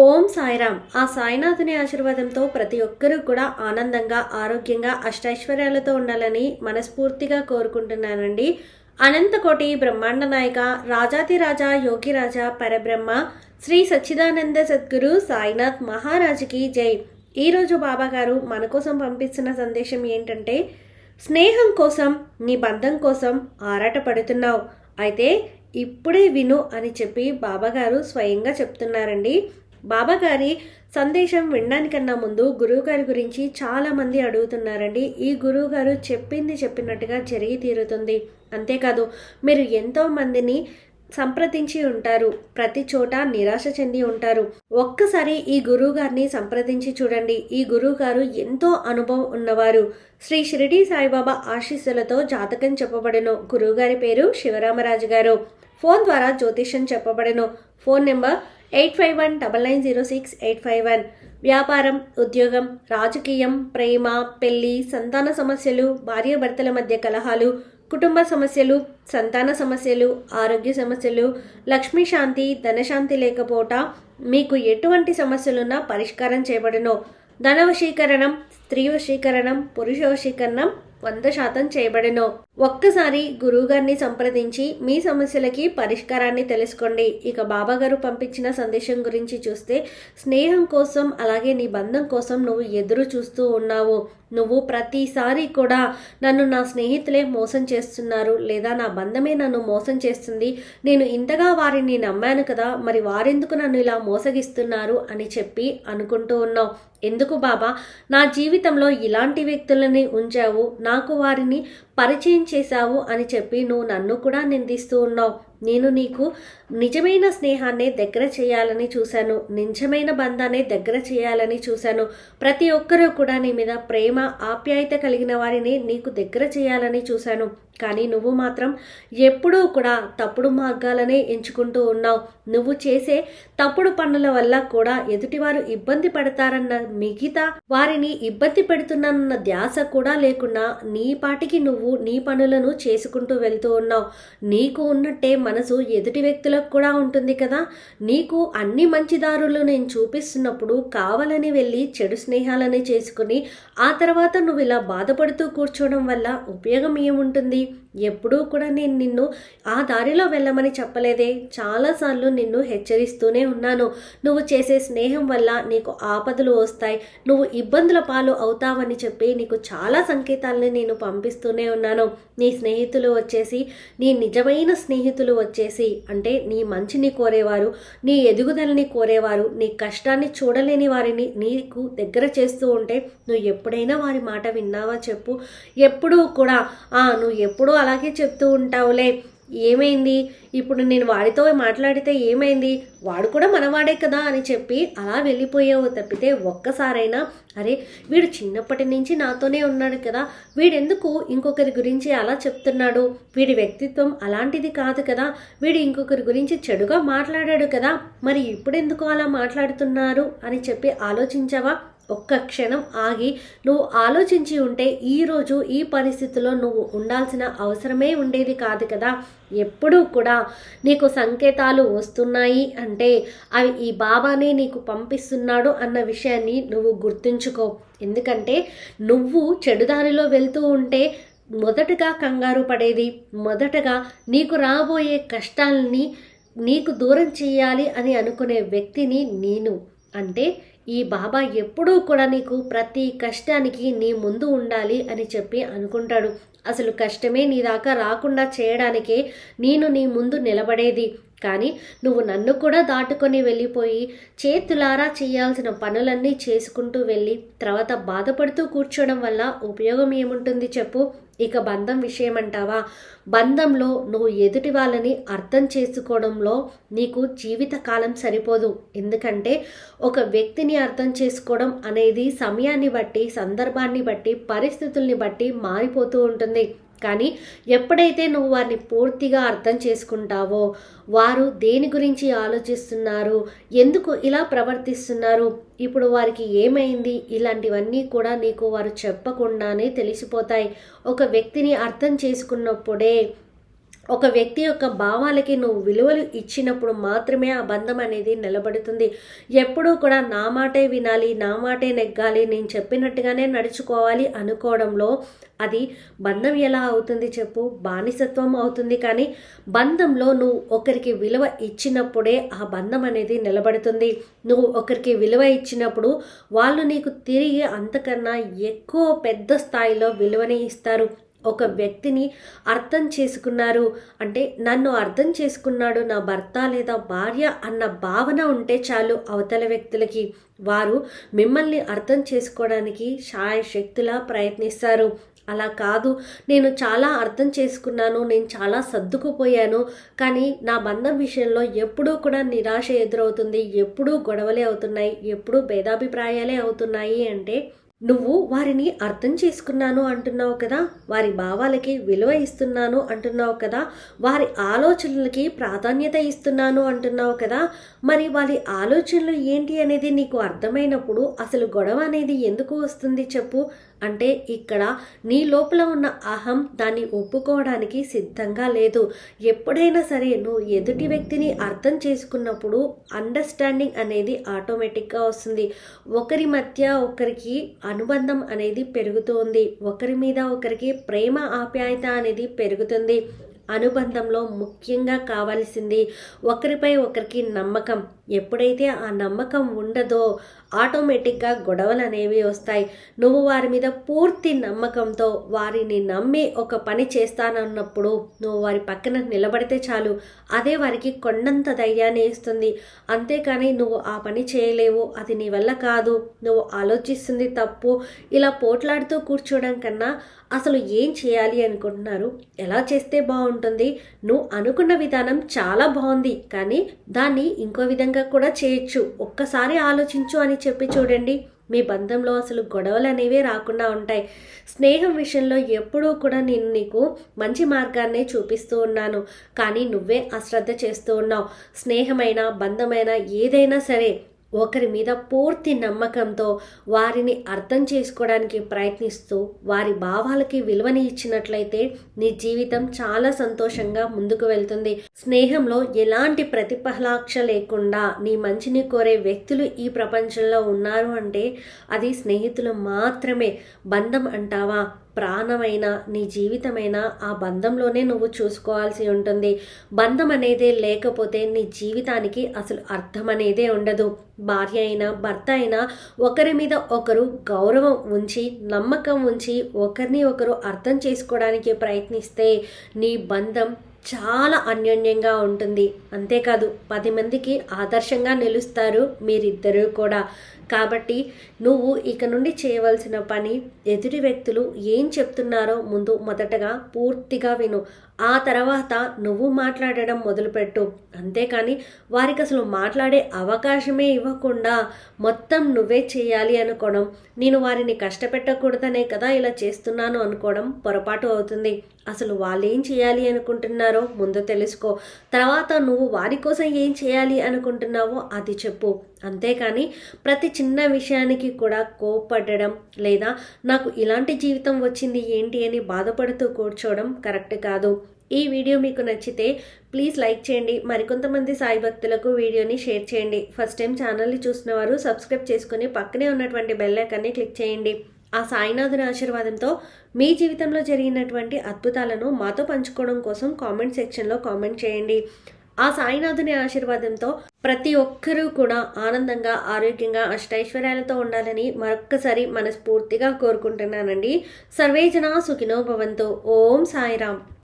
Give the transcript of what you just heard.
ఓం సాయిరామ్. ఆ సాయినాథుని ఆశీర్వాదంతో ప్రతి ఒక్కరూ కూడా ఆనందంగా, ఆరోగ్యంగా, అష్టైశ్వర్యాలతో ఉండాలని మనస్ఫూర్తిగా కోరుకుంటున్నానండి. అనంతకోటి బ్రహ్మాండ నాయక, రాజాతిరాజా, యోగిరాజా, పరబ్రహ్మ, శ్రీ సచ్చిదానంద సద్గురు సాయినాథ్ మహారాజుకి జై. ఈరోజు బాబా గారు మన కోసం పంపిస్తున్న సందేశం ఏంటంటే, స్నేహం కోసం, నీ బంధం కోసం ఆరాటపడుతున్నావు, అయితే ఇప్పుడే విను అని చెప్పి బాబాగారు స్వయంగా చెప్తున్నారండి. బాబాగారి సందేశం వినడానికన్నా ముందు గురువుగారి గురించి చాలామంది అడుగుతున్నారండి. ఈ గురువుగారు చెప్పింది చెప్పినట్టుగా జరిగి తీరుతుంది. అంతేకాదు, మీరు ఎంతో మందిని సంప్రదించి ఉంటారు, ప్రతి చోట నిరాశ చెంది ఉంటారు. ఒక్కసారి ఈ గురువు గారిని సంప్రదించి చూడండి. ఈ గురువు గారు ఎంతో అనుభవం ఉన్నవారు. శ్రీ షిరిడి సాయిబాబా ఆశీస్సులతో జాతకం చెప్పబడెను. గురువుగారి పేరు శివరామరాజు గారు. ఫోన్ ద్వారా జ్యోతిష్యం చెప్పబడెను. Phone number 8519906851. వ్యాపారం, ఉద్యోగం, రాజకీయం, ప్రేమ, పెళ్లి, సంతాన సమస్యలు, భార్యాభర్తల మధ్య కలహాలు, కుటుంబ సమస్యలు, సంతాన సమస్యలు, ఆరోగ్య సమస్యలు, లక్ష్మీ శాంతి, ధనశాంతి లేకపోవట, మీకు ఎటువంటి సమస్యలున్నా పరిష్కారం చేయబడును. ధన వశీకరణం, స్త్రీ వశీకరణం, పురుష వశీకరణం 100% చేయబడెను. ఒక్కసారి గురువుగారిని సంప్రదించి మీ సమస్యలకి పరిష్కారాన్ని తెలుసుకోండి. ఇక బాబాగారు పంపించిన సందేశం గురించి చూస్తే, స్నేహం కోసం, అలాగే నీ బంధం కోసం నువ్వు ఎదురు చూస్తూ ఉన్నావు. నువ్వు ప్రతిసారి కూడా నన్ను నా స్నేహితులే మోసం చేస్తున్నారు, లేదా నా బంధమే నన్ను మోసం చేస్తుంది, నేను ఇంతగా వారిని నమ్మాను కదా, మరి వారెందుకు నన్ను ఇలా మోసగిస్తున్నారు అని చెప్పి అనుకుంటూ ఉన్నావు. ఎందుకు బాబా నా జీవితంలో ఇలాంటి వ్యక్తులని ఉంచావు, నాకు వారిని పరిచయం చేశావు అని చెప్పి నువ్వు నన్ను కూడా నిందిస్తూ ఉన్నావు. నేను నీకు నిజమైన స్నేహాన్ని దగ్గర చేయాలని చూశాను, నిజమైన బంధాన్ని దగ్గర చేయాలని చూశాను. ప్రతి ఒక్కరూ కూడా నీ మీద ప్రేమ, ఆప్యాయత కలిగిన వారిని నీకు దగ్గర చేయాలని చూశాను. కానీ నువ్వు మాత్రం ఎప్పుడూ కూడా తప్పుడు మార్గాలనే ఎంచుకుంటూ ఉన్నావు. నువ్వు చేసే తప్పుడు పనుల వల్ల కూడా ఎదుటివారు ఇబ్బంది పడతారన్న, మిగతా వారిని ఇబ్బంది పెడుతున్న ధ్యాస కూడా లేకుండా నీ పాటికి నువ్వు నీ పనులను చేసుకుంటూ వెళ్తూ ఉన్నావు. నీకు ఉన్నట్టే మనసు ఎదుటి వ్యక్తులకు కూడా ఉంటుంది కదా. నీకు అన్ని మంచి దారులు నేను చూపిస్తున్నప్పుడు కావాలని వెళ్ళి చెడు స్నేహాలని చేసుకుని ఆ తర్వాత నువ్వు ఇలా బాధపడుతూ కూర్చోవడం వల్ల ఉపయోగం ఏముంటుంది? ఎప్పుడూ కూడా నేను నిన్ను ఆ దారిలో వెళ్ళమని చెప్పలేదే. చాలాసార్లు నిన్ను హెచ్చరిస్తూనే ఉన్నాను. నువ్వు చేసే స్నేహం వల్ల నీకు ఆపదలు వస్తాయి, నువ్వు ఇబ్బందుల పాలు అవుతావని చెప్పి నీకు చాలా సంకేతాలని నేను పంపిస్తూనే ఉన్నాను. నీ స్నేహితులు వచ్చేసి, నీ నిజమైన స్నేహితులు వచ్చేసి, అంటే నీ మంచిని కోరేవారు, నీ ఎదుగుదలని కోరేవారు, నీ కష్టాన్ని చూడలేని వారిని నీకు దగ్గర చేస్తూ ఉంటే నువ్వు ఎప్పుడైనా వారి మాట విన్నావా చెప్పు? ఎప్పుడూ కూడా నువ్వు ఎప్పుడూ అలాగే చెప్తూ ఉంటావులే, ఏమైంది ఇప్పుడు నేను వాడితో మాట్లాడితే ఏమైంది, వాడు కూడా మనవాడే కదా అని చెప్పి అలా వెళ్ళిపోయావు తప్పితే ఒక్కసారైనా అరే వీడు చిన్నప్పటి నుంచి నాతోనే ఉన్నాడు కదా, వీడెందుకు ఇంకొకరి గురించి అలా చెప్తున్నాడు, వీడి వ్యక్తిత్వం అలాంటిది కాదు కదా, వీడు ఇంకొకరి గురించి చెడుగా మాట్లాడాడు కదా, మరి ఇప్పుడెందుకు అలా మాట్లాడుతున్నారు అని చెప్పి ఆలోచించావా? ఒక్క క్షణం ఆగి నువ్వు ఆలోచించి ఉంటే ఈరోజు ఈ పరిస్థితిలో నువ్వు ఉండాల్సిన అవసరమే ఉండేది కాదు కదా. ఎప్పుడూ కూడా నీకు సంకేతాలు వస్తున్నాయి అంటే అవి ఈ బాబానే నీకు పంపిస్తున్నాడు అన్న విషయాన్ని నువ్వు గుర్తుంచుకో. ఎందుకంటే నువ్వు చెడుదారిలో వెళ్తూ ఉంటే మొదటగా కంగారు పడేది, మొదటగా నీకు రాబోయే కష్టాలని నీకు దూరం చేయాలి అని అనుకునే వ్యక్తిని నేను. అంటే ఈ బాబా ఎప్పుడూ కూడా నీకు ప్రతి కష్టానికి నీ ముందు ఉండాలి అని చెప్పి అనుకుంటాడు. అసలు కష్టమే నీ దాకా రాకుండా చేయడానికే నేను నీ ముందు నిలబడేది. కానీ నువ్వు నన్ను కూడా దాటుకొని వెళ్ళిపోయి చేతులారా చేయాల్సిన పనులన్నీ చేసుకుంటూ వెళ్ళి తర్వాత బాధపడుతూ కూర్చోవడం వల్ల ఉపయోగం ఏముంటుంది చెప్పు? ఇక బంధం విషయం అంటావా? బంధంలో నువ్వు ఎదుటి వాళ్ళని అర్థం చేసుకోవడంలో నీకు జీవితకాలం సరిపోదు. ఎందుకంటే ఒక వ్యక్తిని అర్థం చేసుకోవడం అనేది సమయాన్ని బట్టి, సందర్భాన్ని బట్టి, పరిస్థితుల్ని బట్టి మారిపోతూ ఉంటుంది. కానీ ఎప్పుడైతే నువ్వు వారిని పూర్తిగా అర్థం చేసుకుంటావో, వారు దేని గురించి ఆలోచిస్తున్నారు, ఎందుకు ఇలా ప్రవర్తిస్తున్నారు, ఇప్పుడు వారికి ఏమైంది, ఇలాంటివన్నీ కూడా నీకు వారు చెప్పకుండానే తెలిసిపోతాయి. ఒక వ్యక్తిని అర్థం చేసుకున్నప్పుడే ఒక వ్యక్తి యొక్క భావాలకి నువ్వు విలువలు ఇచ్చినప్పుడు మాత్రమే ఆ బంధం అనేది నిలబడుతుంది. ఎప్పుడూ కూడా నా మాటే వినాలి, నా మాటే నెగ్గాలి, నేను చెప్పినట్టుగానే నడుచుకోవాలి అనుకోవడంలో అది బంధం ఎలా అవుతుంది చెప్పు? బానిసత్వం అవుతుంది. కానీ బంధంలో నువ్వు ఒకరికి విలువ ఇచ్చినప్పుడే ఆ బంధం అనేది నిలబడుతుంది. నువ్వు ఒకరికి విలువ ఇచ్చినప్పుడు వాళ్ళు నీకు తిరిగి అంతకన్నా ఎక్కువ పెద్ద స్థాయిలో విలువని ఇస్తారు. ఒక వ్యక్తిని అర్థం చేసుకున్నారు అంటే నన్ను అర్థం చేసుకున్నాడు నా భర్త లేదా భార్య అన్న భావన ఉంటే చాలు అవతల వ్యక్తులకి. వారు మిమ్మల్ని అర్థం చేసుకోవడానికి శాయశక్తులా ప్రయత్నిస్తారు. అలా కాదు, నేను చాలా అర్థం చేసుకున్నాను, నేను చాలా సర్దుకుపోయాను, కానీ నా బంధం విషయంలో ఎప్పుడూ కూడా నిరాశ ఎదురవుతుంది, ఎప్పుడూ గొడవలే అవుతున్నాయి, ఎప్పుడూ భేదాభిప్రాయాలే అవుతున్నాయి అంటే నువ్వు వారిని అర్థం చేసుకున్నాను అంటున్నావు కదా, వారి భావాలకి విలువ ఇస్తున్నాను అంటున్నావు కదా, వారి ఆలోచనలకి ప్రాధాన్యత ఇస్తున్నాను అంటున్నావు కదా, మరి వారి ఆలోచనలు ఏంటి అనేది నీకు అర్థమైనప్పుడు అసలు గొడవ అనేది ఎందుకు వస్తుంది చెప్పు? అంటే ఇక్కడ నీ లోపల ఉన్న అహం దాన్ని ఒప్పుకోవడానికి సిద్ధంగా లేదు. ఎప్పుడైనా సరే నువ్వు ఎదుటి వ్యక్తిని అర్థం చేసుకున్నప్పుడు అండర్స్టాండింగ్ అనేది ఆటోమేటిక్గా వస్తుంది. ఒకరి మధ్య ఒకరికి అనుబంధం అనేది పెరుగుతుంది. ఒకరి మీద ఒకరికి ప్రేమ ఆప్యాయత అనేది పెరుగుతుంది. అనుబంధంలో ముఖ్యంగా కావాల్సింది ఒకరిపై ఒకరికి నమ్మకం. ఎప్పుడైతే ఆ నమ్మకం ఉండదో ఆటోమేటిక్గా గొడవలు అనేవి వస్తాయి. నువ్వు వారి మీద పూర్తి నమ్మకంతో వారిని నమ్మి ఒక పని చేస్తానన్నప్పుడు నువ్వు వారి పక్కన నిలబడితే చాలు, అదే వారికి కొండంత ధైర్యాన్ని ఇస్తుంది. అంతేకాని నువ్వు ఆ పని చేయలేవు, అది నీ వల్ల కాదు, నువ్వు ఆలోచిస్తుంది తప్పు, ఇలా పోట్లాడుతూ కూర్చోవడం కన్నా అసలు ఏం చేయాలి అనుకుంటున్నారు, ఎలా చేస్తే బాగుంటుంది, నువ్వు అనుకున్న విధానం చాలా బాగుంది కానీ దాన్ని ఇంకో విధంగా కూడా చేయొచ్చు, ఒక్కసారి ఆలోచించు అని చెప్పి చూడండి. మీ బంధంలో అసలు గొడవలు అనేవి రాకుండా ఉంటాయి. స్నేహం విషయంలో ఎప్పుడూ కూడా నేను నీకు మంచి మార్గాన్నే చూపిస్తూ ఉన్నాను, కానీ నువ్వే అశ్రద్ధ చేస్తూ ఉన్నావు. స్నేహమైనా బంధమైనా ఏదైనా సరే ఒకరి మీద పూర్తి నమ్మకంతో వారిని అర్థం చేసుకోవడానికి ప్రయత్నిస్తూ వారి భావాలకి విలువని ఇచ్చినట్లయితే నీ జీవితం చాలా సంతోషంగా ముందుకు వెళ్తుంది. స్నేహంలో ఎలాంటి ప్రతిఫలాక్ష లేకుండా నీ మంచిని కోరే వ్యక్తులు ఈ ప్రపంచంలో ఉన్నారు అంటే అది స్నేహితులు మాత్రమే. బంధం అంటావా, ప్రాణమైన నీ జీవితమైన ఆ బంధంలోనే నువ్వు చూసుకోవాల్సి ఉంటుంది. బంధం అనేదే లేకపోతే నీ జీవితానికి అసలు అర్థం అనేదే ఉండదు. భార్య అయినా భర్త అయినా ఒకరి మీద ఒకరు గౌరవం ఉంచి నమ్మకం ఉంచి ఒకరిని ఒకరు అర్థం చేసుకోవడానికి ప్రయత్నిస్తే నీ బంధం చాలా అన్యోన్యంగా ఉంటుంది. అంతేకాదు 10 మందికి ఆదర్శంగా నిలుస్తారు మీరిద్దరూ కూడా. కాబట్టి నువ్వు ఇక నుండి చేయవలసిన పని ఎదుటి వ్యక్తులు ఏం చెప్తున్నారో మొదటగా పూర్తిగా విను, ఆ తర్వాత నువ్వు మాట్లాడడం మొదలుపెట్టు. అంతేకాని వారికి అసలు మాట్లాడే అవకాశమే ఇవ్వకుండా మొత్తం నువ్వే చేయాలి అనుకోవడం, నేను వారిని కష్టపెట్టకూడదనే కదా ఇలా చేస్తున్నాను అనుకోవడం పొరపాటు అవుతుంది. అసలు వాళ్ళు ఏం చేయాలి అనుకుంటున్నారో ముందు తెలుసుకో, తర్వాత నువ్వు వారి కోసం ఏం చేయాలి అనుకుంటున్నావో అది చెప్పు. అంతేకాని ప్రతి చిన్న విషయానికి కూడా కోపపడడం లేదా నాకు ఇలాంటి జీవితం వచ్చింది ఏంటి అని బాధపడుతూ కూర్చోవడం కరెక్ట్ కాదు. ఈ వీడియో మీకు నచ్చితే ప్లీజ్ లైక్ చేయండి, మరికొంతమంది సాయి భక్తులకు వీడియోని షేర్ చేయండి. ఫస్ట్ టైం ఛానల్ని చూసిన వారు సబ్స్క్రైబ్ చేసుకుని పక్కనే ఉన్నటువంటి బెల్ ఐకాన్ని క్లిక్ చేయండి. ఆ సాయినాథుని ఆశీర్వాదంతో మీ జీవితంలో జరిగినటువంటి అద్భుతాలను మాతో పంచుకోవడం కోసం కామెంట్ సెక్షన్లో కామెంట్ చేయండి. ఆ సాయినాథుని ఆశీర్వాదంతో ప్రతి ఒక్కరూ కూడా ఆనందంగా ఆరోగ్యంగా అష్టైశ్వర్యాలతో ఉండాలని మరొక్కసారి మనస్ఫూర్తిగా కోరుకుంటున్నానండి. సర్వే జనా సుఖినో భవంతు. ఓం సాయిరామ్.